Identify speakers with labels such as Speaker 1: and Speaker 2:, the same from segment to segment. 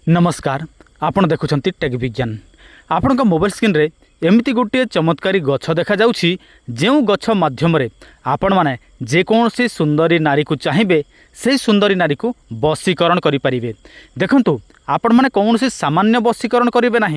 Speaker 1: नमस्कार आपण देखुछंती टेक विज्ञान आपण मोबाइल स्क्रीन रे एमती गोटे चमत्कारी गछ देखा जाउछि जेउ गछ माध्यम रे आपण माने जेकोसी सुंदरी नारी को चाहिए से सुंदरी नारी को वशीकरण करि परिबे। देखंतु आपण माने कौनसी सामान्य वशीकरण करेंगे ना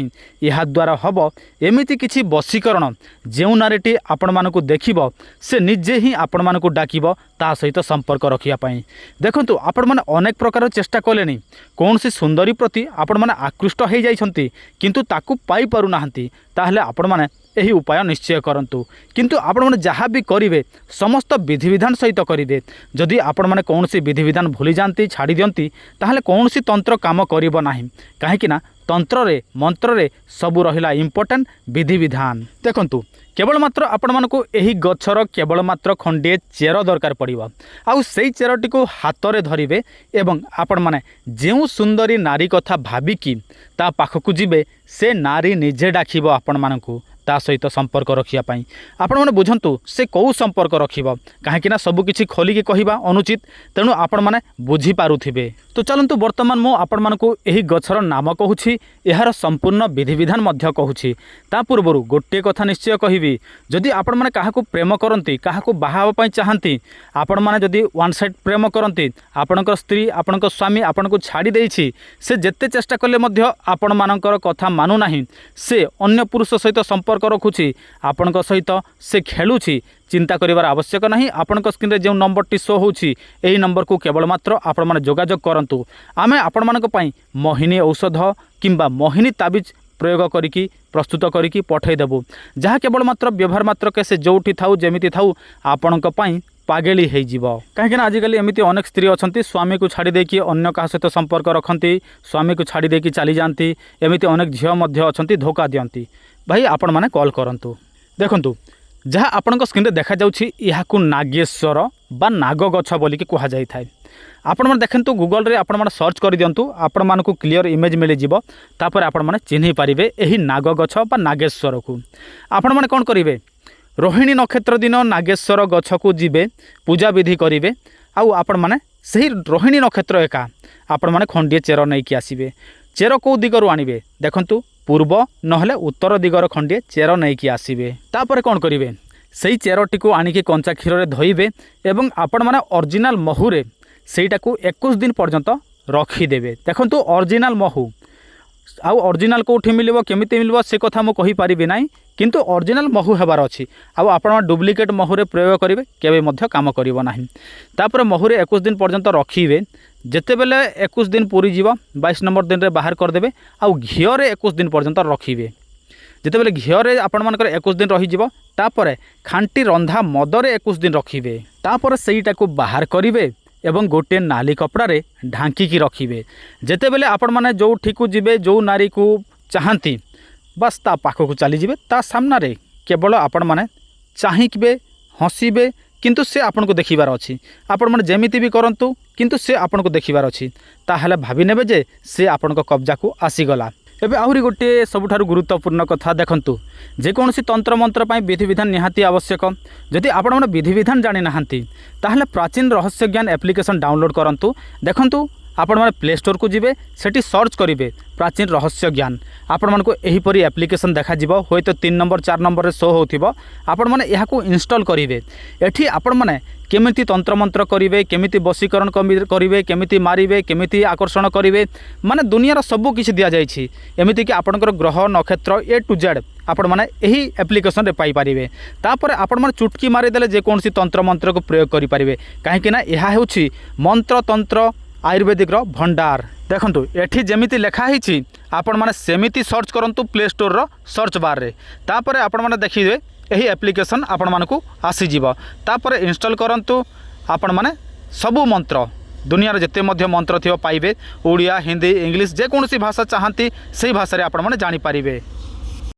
Speaker 1: या द्वारा हम एमती किसी वशीकरण जो नारीटी आपण मानक देखिब से निजे ही आपण मानक डाकिब ता सहित संपर्क रखापी। देखंतु आपण माने अनेक प्रकार चेष्टा कले कौन सी सुंदरी प्रति आपण माने आकृष्ट हो जाइछंती किंतु ताकू पाई पारु नाहंती ताहले आपण माने यही उपाय निश्चय करंतु। किंतु आपण माने जहाँ भी करेंगे समस्त विधि विधान सहित करेंगे। जदि आपण माने कौन सी विधि विधान भूली जाती छाड़ी दियंती ताहले कौन सी तंत्र काम करिबो नाही काहेकि ना तंत्र रे मंत्र रे सबु रहिला इम्पोर्टेंट विधि विधान। देखंतु केवल मात्र आपण मानकु एही गछर केवल मात्र खंडे चेर दरकार पड़िबो आउ सेई चेरटी को हाथ रे धरिबे एवं आपण माने जेउ सुंदरी नारी कथा भाबिकी ता पाखकु जिबे से नारी निजे डाकिबो आपण मानकु ता सहित संपर्क रखापी। आपण मैंने बुझंतु से कौ संपर्क रखिब कहीं सबकि खोलिकी कहवा अनुचित तेणु आपण मैंने बुझी पारुथिबे। तो चलतु बर्तमान मु आपण मानकु एही गछर नाम कहूँ यार संपूर्ण विधि विधान मध्य कहूँ। ता पूर्व गोटे कथा निश्चय कहबी जदि आपण माने काहाकु प्रेम करती काहाकु बाहावा पई चाहती आपण माने जदि वन साइड प्रेम करती आपणकर स्त्री आपणकर स्वामी आपणको छाड़ी देछि से जेते चेष्टा कले मध्य आपण मानकर कथा मानु नाही से अन्य पुरुष सहित संपर्क रखुछि आपण सहित से खेलुछि चिंता करिवार आवश्यक नहीं। आपण स्क्रीन रे जो नंबर टी शो होछि एही नंबर को केवल मात्र आपण माने जोगाजोग करंतु आमे आपण मानक पई मोहिनी औषध किंबा मोहिनी ताबिज प्रयोग करिकी प्रस्तुत करिकी पठै देबु जहाँ केवल मात्र व्यवहार मात्र के से जोठी थाउ जेमिति थाउ आपणक पई पागेली हो जीव। कहीं आजिकल एमती अनेक स्त्री अच्छा स्वामी को छाड़ी देकी अन्य क्या सहित संपर्क रखती स्वामी को छाड़ी देकी चली जाती एमती अनेक झील अच्छा धोखा दियंती भाई आपण माने कॉल करंतु। देखंतु जहाँ आपण स्क्रीन रे देखा जाउछि याकु नागेश्वर बा नाग गछ बोलिकी कहा जाय थाए। आपण माने देखंतु गूगल रे आपण माने सर्च कर दियंतु आपण मानकु क्लियर इमेज मिल जिवो तापर आपण माने चिन्हि पारिबे एही नाग गछ बा नागेश्वर को। आपण माने कोन करिवे रोहिणी नक्षत्र दिन नागेश्वर गछ को जीवे पूजा विधि करेंगे आउ आपण माने सही रोहिणी नक्षत्र एका आपण माने खंडीय चेर नहीं कि आसबे। चेर कौ दिगरु आणिबे देखंतु पूर्व नहले उत्तर दिगर खंडीय चेर नहीं कि आसबे। तापर कोन करिवे सही चेरटी को आनिकी कंचा क्षीर रे धोइबे एवं आपण माने ओरिजिनल महुरे सेटा को 21 दिन पर्यंत रखिदेवे। देखंतु ओरिजिनल महू आउ ओरिजिनल कोठी मिलिबो केमिति मिलिबो से कथा मु कहि पारिबे नाही किंतु ओरिजिनल महू हेबार अछि आउ आपण डुप्लिकेट महुरे प्रयोग करेंगे केबे मध्य काम करिवो नाही। तापर महुरे 21 दिन पर्यंत रखिबे जेते बेले 21 दिन पूरी जीव 22 नंबर दिन रे बाहर कर देबे आउ घिओरे 21 दिन पर्यंत रखिबे जेते बेले घिओरे आपण मानकर 21 दिन रही जीव तापर खांटी रंधा मदरे 21 दिन रखिबे तापर सेईटा को बाहर करिवे एवं गोटे नाली कपड़ारे ढांकी रखिबे जेते बेले आपण माने जो ठीक जीवे जो नारी को चाहती बस ता पाखक चली जिवे ता सामना रे केवल आपण माने चाहिबे हसीबे किंतु से आपण को देखिबार अछि आपण माने जेमिति भी करंतु किंतु से आपण को देखिबार अछि ताहले भाबी नेबे जे से आपण को कब्जा को आसीगला। एबे आहुरी गोटे सबुठारु गुरुत्वपूर्ण कथा देखंतु जेकोसी तंत्र मंत्र पाई विधि विधान निहाती आवश्यक। जदि आपण माने विधि विधान जानि नाहंती ताहले प्राचीन रहस्य ज्ञान एप्लिकेशन डाउनलोड करंतु। देखंतु आपण माने प्ले स्टोर को जिवे सेठी सर्च करिवे प्राचीन रहस्य ज्ञान आपण मानको एहीपरि एप्लिकेशन देखा जिवो होय तो 3 नंबर 4 नंबर रे शो होथिबो आपण माने याकू इंस्टॉल करिवे। एठी आपण माने केमिति तंत्र मंत्र करिवे केमिति वशीकरण करिवे केमिति मारिवे केमिति आकर्षण करिवे माने दुनियार सब किछि दिया जायछि एमिति कि आपनकर ग्रह नक्षत्र ए टू जेड आपण माने एही एप्लिकेशन रे पाई परिवे। तापर आपण माने चुटकी मारि देले जे कोनसी तंत्र मंत्र को प्रयोग करि परिवे काहे कि ना यहा हेउछि मंत्र तंत्र आयुर्वेदिक रो भंडार। देखंतु एठी जेमिति लेखा हिछि आपण माने सेमिति सर्च करंतु प्ले स्टोर रो सर्च बार रे तापर आपण माने देखिबे एही एप्लिकेशन आपण मानकु आसी जीवो तापर इंस्टॉल करंतु आपण माने सबु मंत्र दुनिया रे जते मध्य मंत्र थियो पाइबे ओडिया हिंदी इंग्लिश जे कोनसी भाषा चाहंती सेही भाषा रे आपण माने जानि पारिबे।